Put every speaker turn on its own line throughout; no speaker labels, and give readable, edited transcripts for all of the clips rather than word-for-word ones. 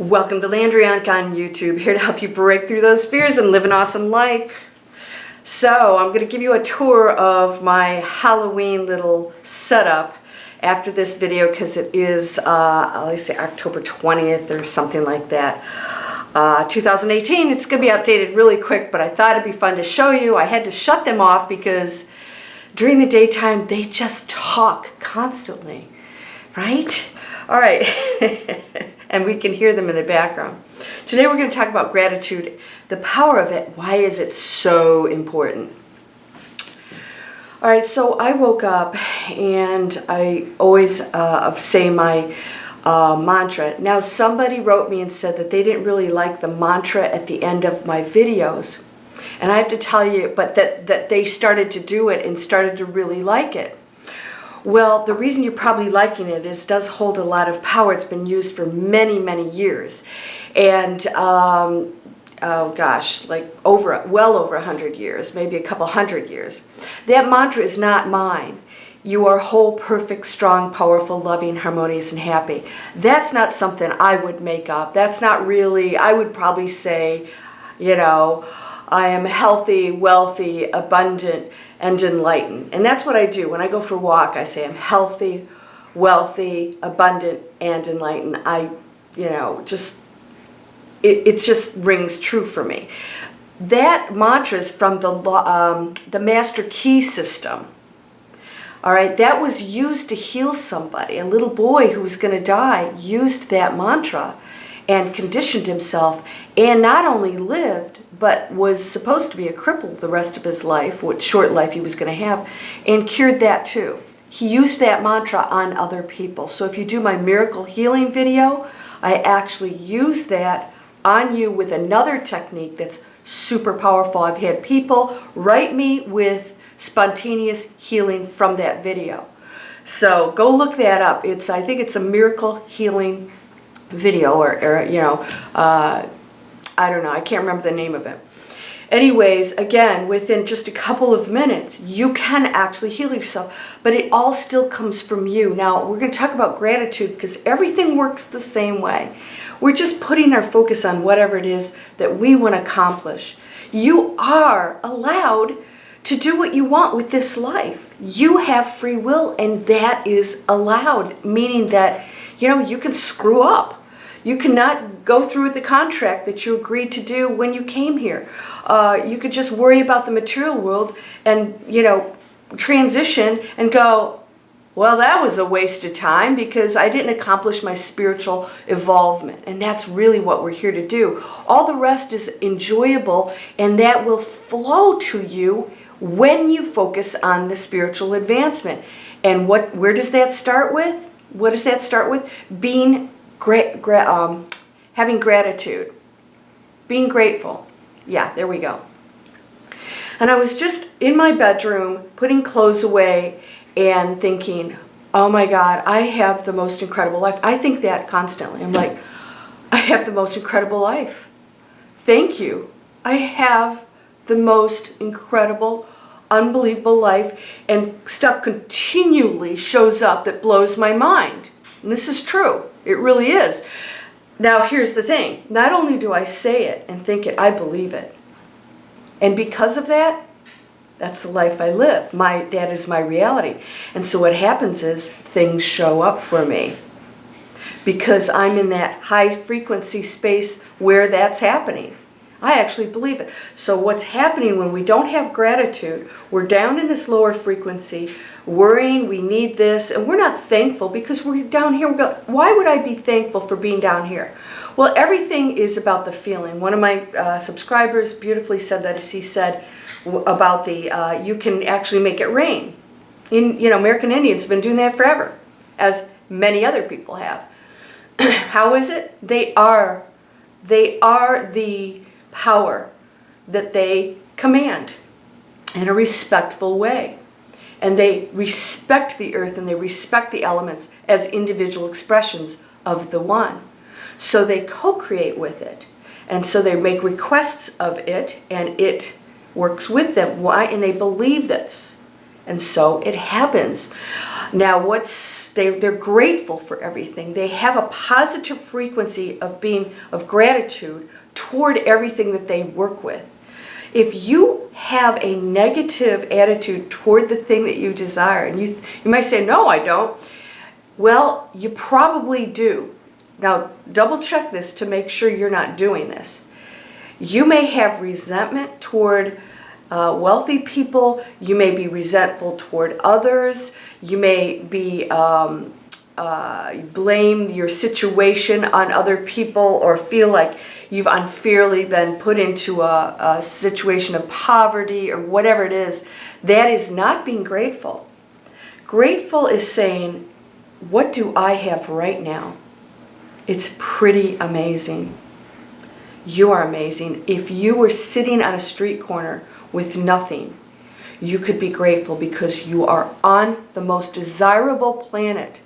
Welcome to Landria on YouTube, here to help you break through those fears and live an awesome life. So I'm going to give you a tour of my Halloween little setup after this video because it is, let's say October 20th or something like that. 2018, it's going to be updated really quick, but I thought it'd be fun to show you. I had to shut them off because during the daytime they just talk constantly, right? All right, and we can hear them in the background. Today we're going to talk about gratitude, the power of it. Why is it so important? All right, so I woke up and I always say my mantra. Now somebody wrote me and said that they didn't really like the mantra at the end of my videos. And I have to tell you, but that they started to do it and started to really like it. Well, the reason you're probably liking it is it does hold a lot of power. It's been used for many, many years. And, oh gosh, like well over 100 years, maybe a couple hundred years. That mantra is not mine. You are whole, perfect, strong, powerful, loving, harmonious, and happy. That's not something I would make up. That's not really, I would probably say, you know, I am healthy, wealthy, abundant, and enlightened. And that's what I do. When I go for a walk, I say I'm healthy, wealthy, abundant, and enlightened. It just rings true for me. That mantra is from the Master Key system. All right, that was used to heal somebody. A little boy who was going to die used that mantra and conditioned himself, and not only lived, but was supposed to be a cripple the rest of his life, what short life he was going to have, and cured that too. He used that mantra on other people. So if you do my miracle healing video, I actually use that on you with another technique that's super powerful. I've had people write me with spontaneous healing from that video. So go look that up. I think it's a miracle healing video or you know, I don't know, I can't remember the name of it. Anyways, again, within just a couple of minutes, you can actually heal yourself, but it all still comes from you. Now, we're going to talk about gratitude because everything works the same way. We're just putting our focus on whatever it is that we want to accomplish. You are allowed to do what you want with this life. You have free will, and that is allowed, meaning that, you know, you can screw up. You cannot go through with the contract that you agreed to do when you came here. You could just worry about the material world and, you know, transition and go, well, that was a waste of time because I didn't accomplish my spiritual evolvement. And that's really what we're here to do. All the rest is enjoyable, and that will flow to you when you focus on the spiritual advancement. And where does that start with? What does that start with? Being having gratitude, being grateful. Yeah, there we go. And I was just in my bedroom putting clothes away and thinking, oh my God, I have the most incredible life. I think that constantly. I'm like, I have the most incredible life. Thank you. I have the most incredible, unbelievable life, and stuff continually shows up that blows my mind. And this is true. It really is. Now, here's the thing. Not only do I say it and think it, I believe it. And because of that, that's the life I live. That is my reality. And so what happens is things show up for me because I'm in that high frequency space where that's happening. I actually believe it. So what's happening when we don't have gratitude, we're down in this lower frequency, worrying, we need this, and we're not thankful because we're down here. We go, why would I be thankful for being down here? Well, everything is about the feeling. One of my subscribers beautifully said that. She said about the, you can actually make it rain. American Indians have been doing that forever, as many other people have. How is it? They are the power that they command in a respectful way. And they respect the earth and they respect the elements as individual expressions of the one. So they co-create with it. And so they make requests of it and it works with them. Why? And they believe this. And so it happens. Now, they're grateful for everything. They have a positive frequency of gratitude toward everything that they work with. If you have a negative attitude toward the thing that you desire, and you might say, no, I don't. Well, you probably do. Now, double check this to make sure you're not doing this. You may have resentment toward wealthy people. You may be resentful toward others. You may be blame your situation on other people, or feel like you've unfairly been put into a situation of poverty, or whatever it is. That is not being grateful. Grateful is saying, what do I have right now? It's pretty amazing. You are amazing. If you were sitting on a street corner with nothing, you could be grateful because you are on the most desirable planet.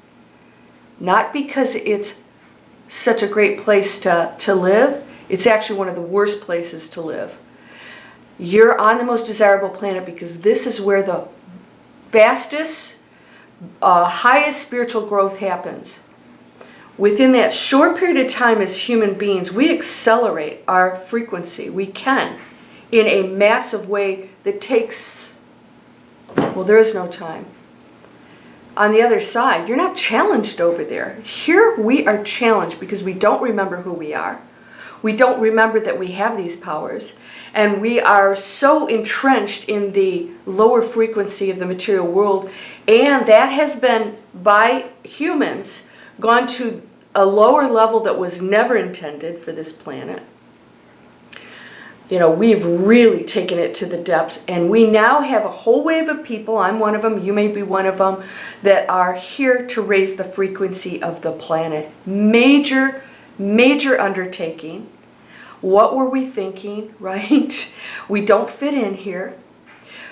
Not because it's such a great place to live. It's actually one of the worst places to live. You're on the most desirable planet because this is where the fastest, highest spiritual growth happens. Within that short period of time as human beings, we accelerate our frequency. We can, in a massive way that takes, well, there is no time. On the other side, you're not challenged over there. Here we are challenged because we don't remember who we are. We don't remember that we have these powers. And we are so entrenched in the lower frequency of the material world. And that has been, by humans, gone to a lower level that was never intended for this planet. You know, we've really taken it to the depths, and we now have a whole wave of people, I'm one of them, you may be one of them, that are here to raise the frequency of the planet. Major, major undertaking. What were we thinking, right? We don't fit in here.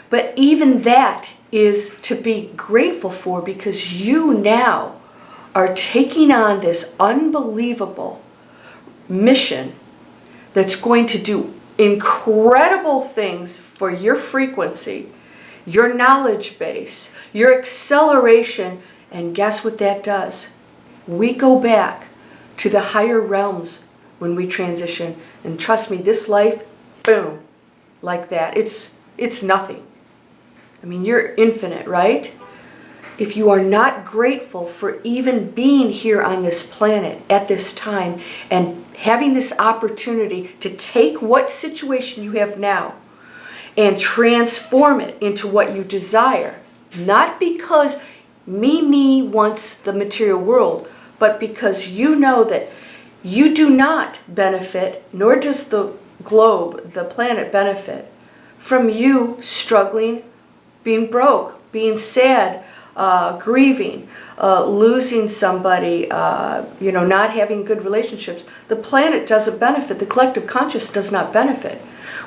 But even that is to be grateful for, because you now are taking on this unbelievable mission that's going to do incredible things for your frequency, your knowledge base, your acceleration, and guess what that does? We go back to the higher realms when we transition, and trust me, this life, boom, like that. It's nothing. I mean, you're infinite, right? If you are not grateful for even being here on this planet at this time and having this opportunity to take what situation you have now and transform it into what you desire, not because me wants the material world, but because you know that you do not benefit, nor does the globe, the planet, benefit from you struggling, being broke, being sad, grieving, losing somebody, not having good relationships. The planet doesn't benefit. The collective conscious does not benefit.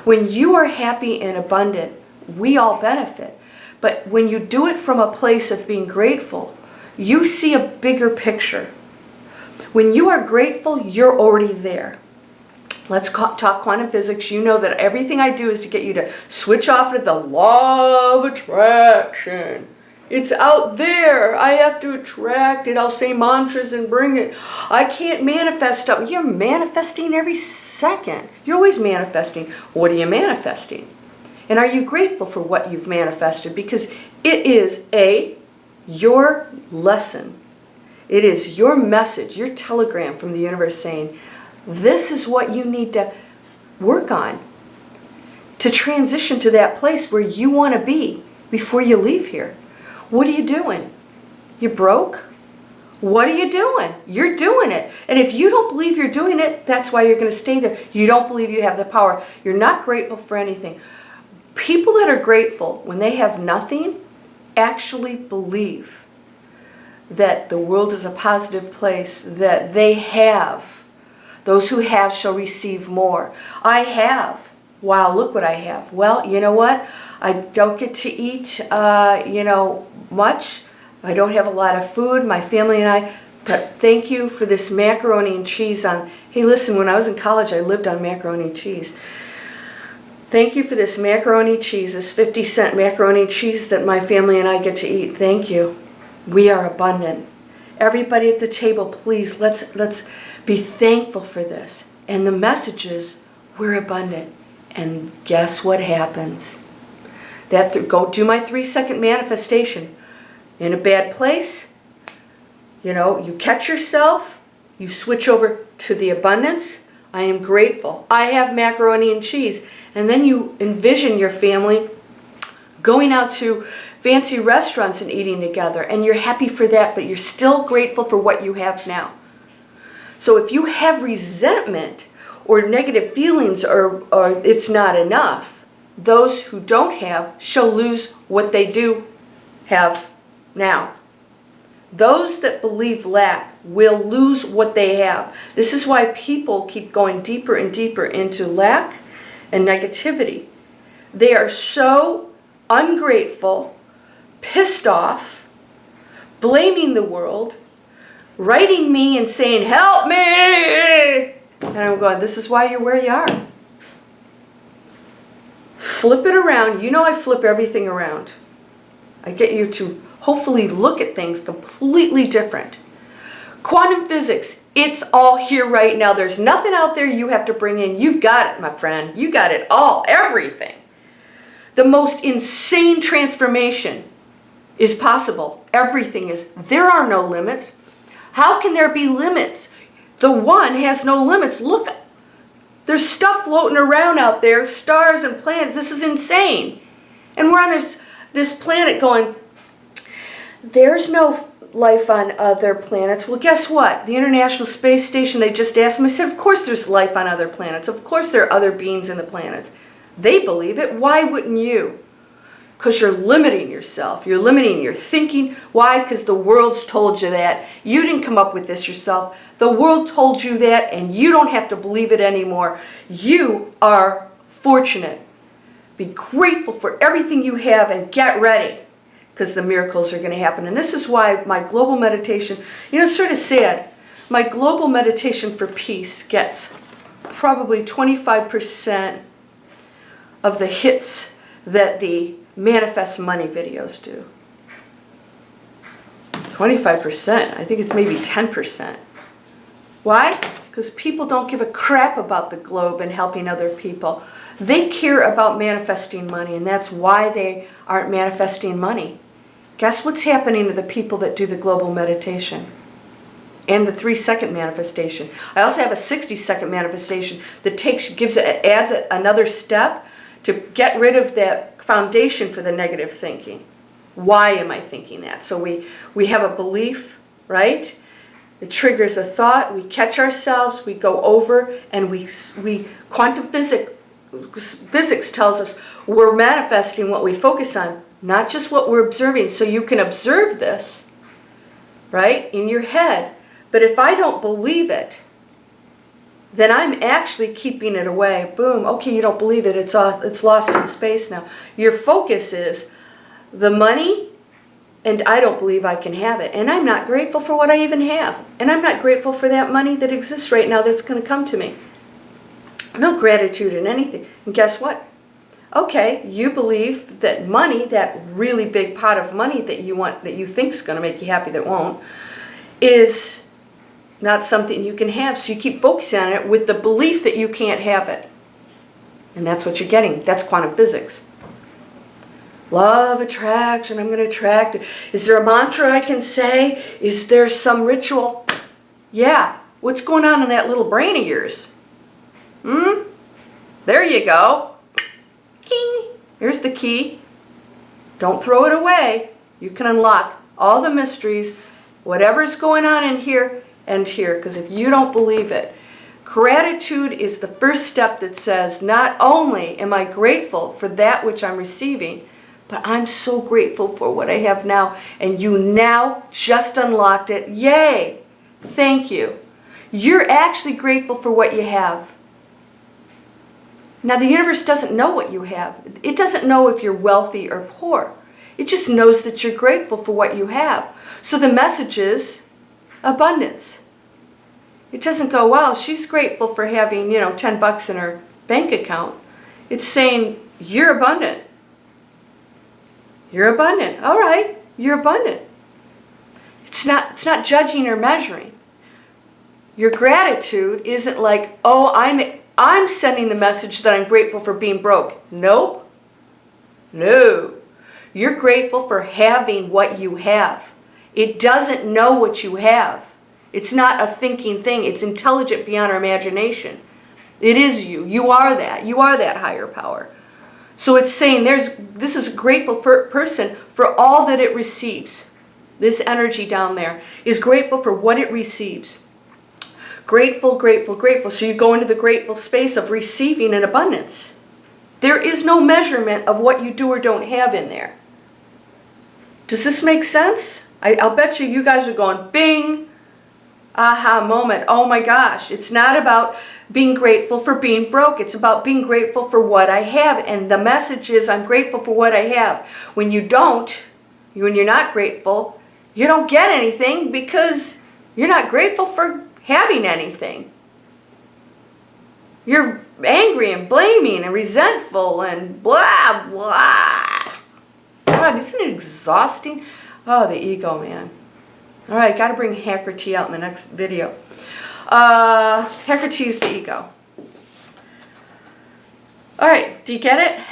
When you are happy and abundant, we all benefit. But when you do it from a place of being grateful, you see a bigger picture. When you are grateful, you're already there. Let's talk quantum physics. You know that everything I do is to get you to switch off to the law of attraction. It's out there. I have to attract it. I'll say mantras and bring it. I can't manifest stuff. You're manifesting every second. You're always manifesting. What are you manifesting? And are you grateful for what you've manifested? Because it is your lesson. It is your message, your telegram from the universe saying, this is what you need to work on to transition to that place where you want to be before you leave here. What are you doing? You broke? What are you doing? You're doing it. And if you don't believe you're doing it, that's why you're going to stay there. You don't believe you have the power. You're not grateful for anything. People that are grateful when they have nothing actually believe that the world is a positive place, that they have. Those who have shall receive more. I have. Wow, look what I have. Well, you know what? I don't get to eat, much. I don't have a lot of food. My family and I, but thank you for this macaroni and cheese on. Hey, listen, when I was in college, I lived on macaroni and cheese. Thank you for this macaroni cheese, this 50-cent macaroni cheese that my family and I get to eat. Thank you. We are abundant. Everybody at the table, please, let's be thankful for this. And the message is, we're abundant. And guess what happens? Go do my 3-second manifestation. In a bad place, you catch yourself, you switch over to the abundance. I am grateful. I have macaroni and cheese. And then you envision your family going out to fancy restaurants and eating together. And you're happy for that, but you're still grateful for what you have now. So if you have resentment or negative feelings or it's not enough, those who don't have shall lose what they do have now. Those that believe lack will lose what they have. This is why people keep going deeper and deeper into lack and negativity. They are so ungrateful, pissed off, blaming the world, writing me and saying, help me! And I'm going, this is why you're where you are. Flip it around. I flip everything around. I get you to hopefully look at things completely different. Quantum physics, it's all here right now. There's nothing out there you have to bring in. You've got it, my friend. You got it all, everything. The most insane transformation is possible. Everything is. There are no limits. How can there be limits? The one has no limits. Look, there's stuff floating around out there, stars and planets. This is insane. And we're on this planet going, there's no life on other planets. Well, guess what? The International Space Station, they just asked me, I said, of course there's life on other planets. Of course there are other beings in the planets. They believe it. Why wouldn't you? Because you're limiting yourself. You're limiting your thinking. Why? Because the world's told you that. You didn't come up with this yourself. The world told you that, and you don't have to believe it anymore. You are fortunate. Be grateful for everything you have and get ready, because the miracles are going to happen. And this is why my global meditation, it's sort of sad. My global meditation for peace gets probably 25% of the hits that the manifest money videos do. 25%. I think it's maybe 10%. Why? Because people don't give a crap about the globe and helping other people. They care about manifesting money, and that's why they aren't manifesting money. Guess what's happening to the people that do the global meditation and the 3-second manifestation? I also have a 60-second manifestation that adds another step to get rid of that foundation for the negative thinking. Why am I thinking that? So we have a belief, right? It triggers a thought. We catch ourselves. We go over, and we quantum physics tells us we're manifesting what we focus on, not just what we're observing. So you can observe this, right, in your head. But if I don't believe it, then I'm actually keeping it away. Boom. Okay, you don't believe it. It's lost in space now. Your focus is the money, and I don't believe I can have it. And I'm not grateful for what I even have. And I'm not grateful for that money that exists right now that's going to come to me. No gratitude in anything. And guess what? Okay, you believe that money, that really big pot of money that you want, that you think is going to make you happy, that won't, is not something you can have. So you keep focusing on it with the belief that you can't have it. And that's what you're getting. That's quantum physics. Law of attraction, I'm going to attract it. Is there a mantra I can say? Is there some ritual? Yeah. What's going on in that little brain of yours? There you go. King. Here's the key. Don't throw it away. You can unlock all the mysteries, whatever's going on in here and here, because if you don't believe it, gratitude is the first step that says, not only am I grateful for that which I'm receiving, but I'm so grateful for what I have now, and you now just unlocked it. Yay! Thank you. You're actually grateful for what you have. Now, the universe doesn't know what you have. It doesn't know if you're wealthy or poor. It just knows that you're grateful for what you have. So the message is abundance. It doesn't go, well, she's grateful for having, $10 in her bank account. It's saying, you're abundant. You're abundant. All right, you're abundant. It's not judging or measuring. Your gratitude isn't like, oh, I'm sending the message that I'm grateful for being broke. Nope. No. You're grateful for having what you have. It doesn't know what you have. It's not a thinking thing. It's intelligent beyond our imagination. It is you. You are that. You are that higher power. So it's saying this is a grateful person for all that it receives. This energy down there is grateful for what it receives. Grateful, grateful, grateful. So you go into the grateful space of receiving in abundance. There is no measurement of what you do or don't have in there. Does this make sense? I'll bet you guys are going, bing, aha moment. Oh my gosh. It's not about being grateful for being broke. It's about being grateful for what I have. And the message is, I'm grateful for what I have. When you're not grateful, you don't get anything because you're not grateful for having anything. You're angry and blaming and resentful and blah, blah. God, isn't it exhausting? Oh, the ego, man. All right, got to bring Hacker T out in the next video. Hacker T is the ego. All right, do you get it?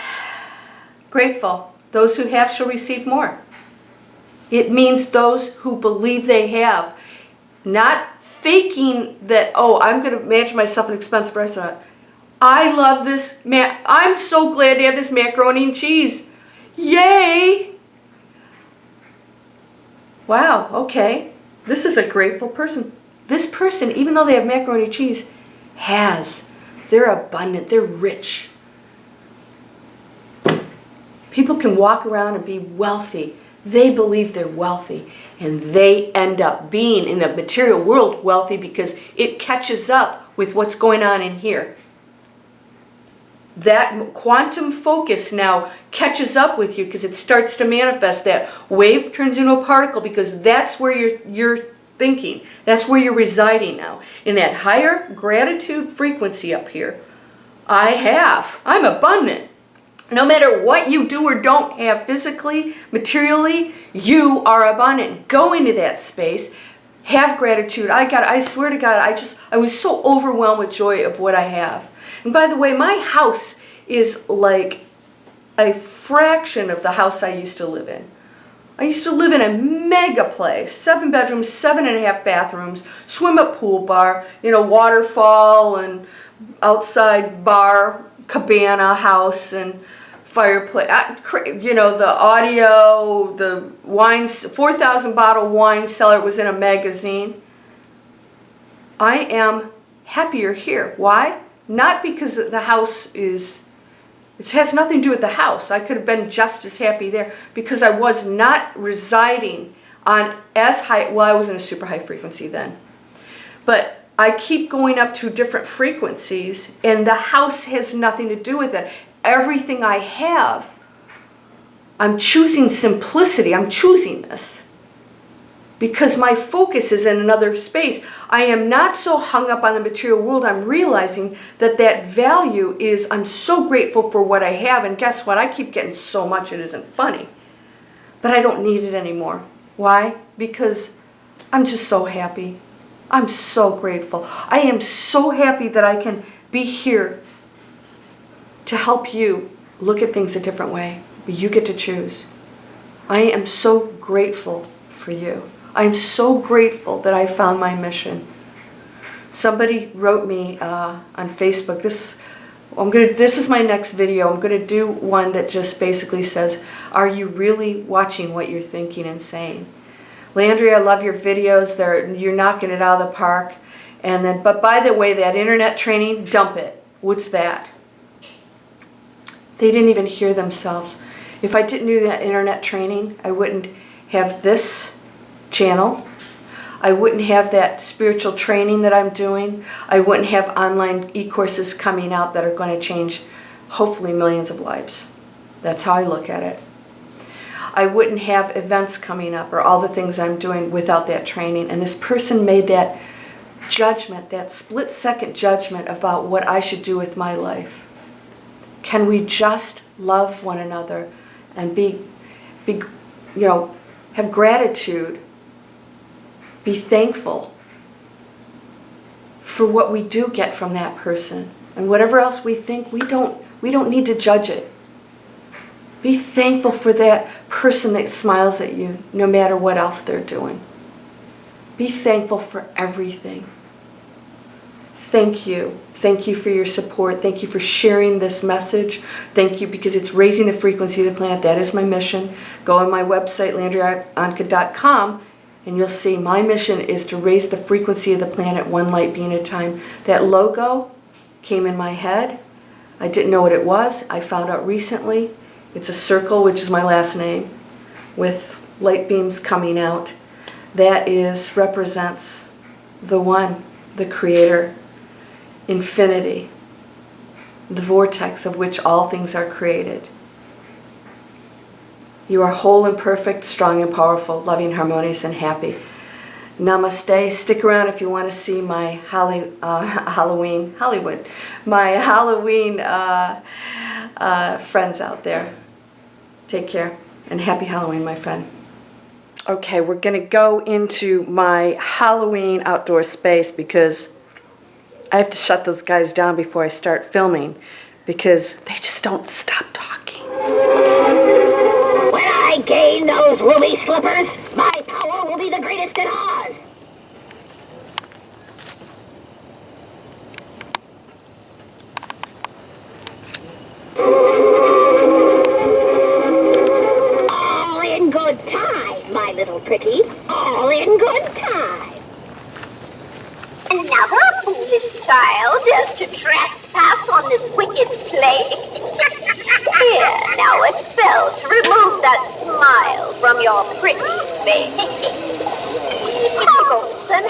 Grateful. Those who have shall receive more. It means those who believe they have. Not faking that, oh, I'm going to manage myself an expensive restaurant. I love this, I'm so glad to have this macaroni and cheese. Yay! Wow, okay. This is a grateful person. This person, even though they have macaroni and cheese, they're abundant, they're rich. People can walk around and be wealthy. They believe they're wealthy. And they end up being, in the material world, wealthy because it catches up with what's going on in here. That quantum focus now catches up with you because it starts to manifest. That wave turns into a particle because that's where you're thinking. That's where you're residing now. In that higher gratitude frequency up here. I'm abundant. No matter what you do or don't have physically, materially, you are abundant. Go into that space. Have gratitude. I swear to God, I was so overwhelmed with joy of what I have. And by the way, my house is like a fraction of the house I used to live in. I used to live in a mega place, 7 bedrooms, 7.5 bathrooms, swim-up pool bar, waterfall and outside bar, cabana house and fireplace, the audio, the wine, 4,000 bottle wine cellar was in a magazine. I am happier here. Why? Not because the house it has nothing to do with the house. I could have been just as happy there because I was not residing on as high, well, I was in a super high frequency then. But I keep going up to different frequencies and the house has nothing to do with it. Everything I have, I'm choosing simplicity. I'm choosing this because my focus is in another space. I am not so hung up on the material world. I'm realizing that value is, I'm so grateful for what I have. And guess what? I keep getting so much it isn't funny. But I don't need it anymore. Why? Because I'm just so happy. I'm so grateful. I am so happy that I can be here to help you look at things a different way. You get to choose. I am so grateful for you. I am so grateful that I found my mission. Somebody wrote me on Facebook, this is my next video. I'm going to do one that just basically says, are you really watching what you're thinking and saying? Landria, I love your videos. You're knocking it out of the park. But by the way, that internet training, dump it. What's that? They didn't even hear themselves. If I didn't do that internet training, I wouldn't have this channel. I wouldn't have that spiritual training that I'm doing. I wouldn't have online e-courses coming out that are going to change, hopefully, millions of lives. That's how I look at it. I wouldn't have events coming up or all the things I'm doing without that training. And this person made that judgment, that split-second judgment about what I should do with my life. Can we just love one another and have gratitude, be thankful for what we do get from that person, and whatever else we think, we don't need to judge it. Be thankful for that person that smiles at you, no matter what else they're doing. Be thankful for everything. Thank you. Thank you for your support. Thank you for sharing this message. Thank you because it's raising the frequency of the planet. That is my mission. Go on my website, landriaonkka.com, and you'll see my mission is to raise the frequency of the planet one light being at a time. That logo came in my head. I didn't know what it was. I found out recently. It's a circle, which is my last name, with light beams coming out. That represents the one, the creator, infinity, the vortex of which all things are created. You are whole and perfect, strong and powerful, loving, harmonious, and happy. Namaste. Stick around if you want to see my Halloween friends out there. Take care, and happy Halloween, my friend. Okay, we're going to go into my Halloween outdoor space because I have to shut those guys down before I start filming because they just don't stop talking.
When I gain those ruby slippers, my power will be the greatest in Oz. All in good time, my little pretty. All in good time. Another foolish child just to trespass on this wicked place. Here, now a spell to remove that smile from your pretty face. Puzzles and